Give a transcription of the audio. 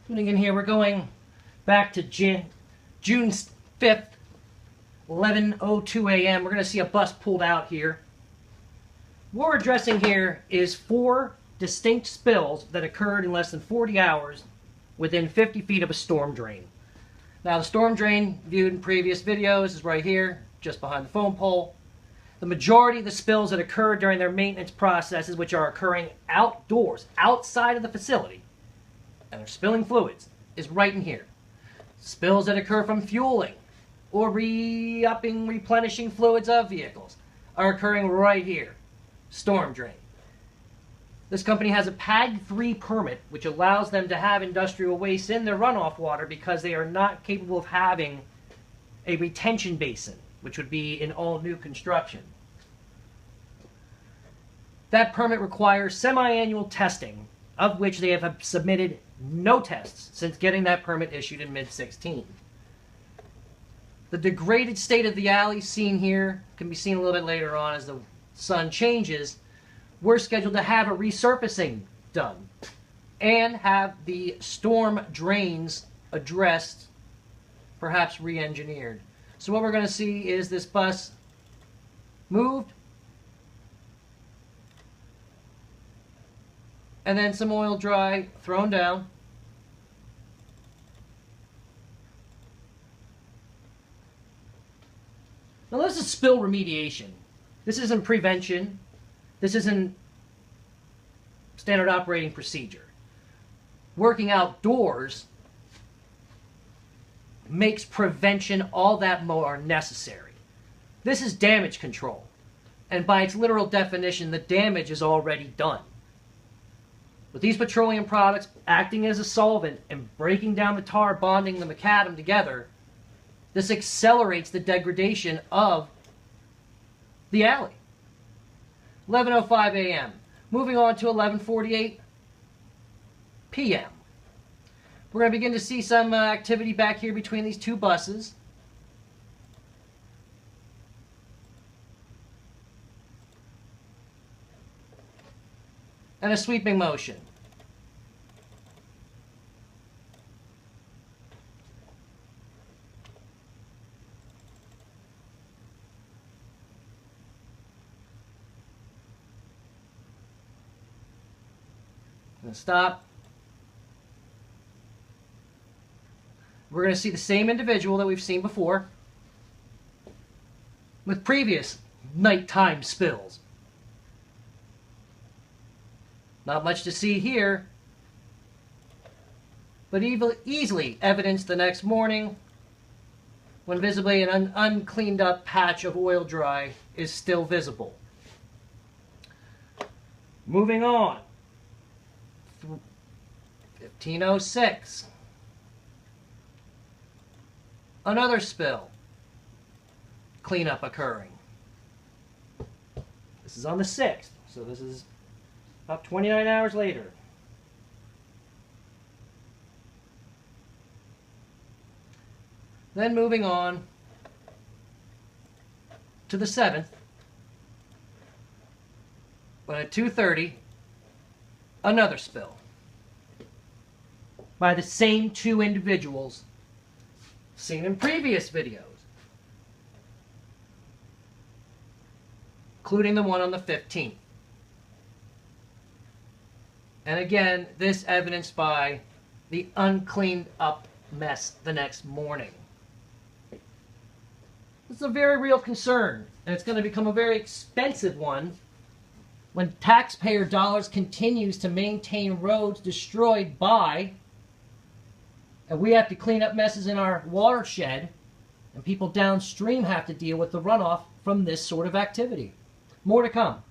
Tuning in here, we're going back to June 5th, 11:02 a.m. We're going to see a bus pulled out here. What we're addressing here is 4 distinct spills that occurred in less than 40 hours within 50 feet of a storm drain. Now, the storm drain, viewed in previous videos, is right here, just behind the phone pole. The majority of the spills that occurred during their maintenance processes, which are occurring outdoors, outside of the facility, and are spilling fluids, is right in here. Spills that occur from fueling or re-upping, replenishing fluids of vehicles are occurring right here. Storm drain. This company has a PAG 3 permit, which allows them to have industrial waste in their runoff water because they are not capable of having a retention basin, which would be in all new construction. That permit requires semi-annual testing, of which they have submitted no tests since getting that permit issued in mid-16. The degraded state of the alley seen here can be seen a little bit later on as the sun changes. We're scheduled to have a resurfacing done and have the storm drains addressed, perhaps re-engineered. So what we're going to see is this bus moved, and then some oil dry thrown down. Now this is spill remediation. This isn't prevention. This isn't standard operating procedure. Working outdoors makes prevention all that more necessary. This is damage control. And by its literal definition, the damage is already done. With these petroleum products acting as a solvent and breaking down the tar, bonding the macadam together, this accelerates the degradation of the alley. 11:05 a.m. Moving on to 11:48 p.m. We're going to begin to see some activity back here between these two buses. And a sweeping motion. And stop. We're going to see the same individual that we've seen before with previous nighttime spills. Not much to see here, but easily evidenced the next morning when visibly an uncleaned up patch of oil dry is still visible. Moving on. 15:06. Another spill. Cleanup occurring. This is on the 6th, so this is about 29 hours later. Then moving on to the 7th, when at 2:30, another spill by the same 2 individuals seen in previous videos, including the one on the 15th. And again, this evidenced by the uncleaned up mess the next morning. This is a very real concern, and it's going to become a very expensive one when taxpayer dollars continues to maintain roads destroyed by, and we have to clean up messes in our watershed, and people downstream have to deal with the runoff from this sort of activity. More to come.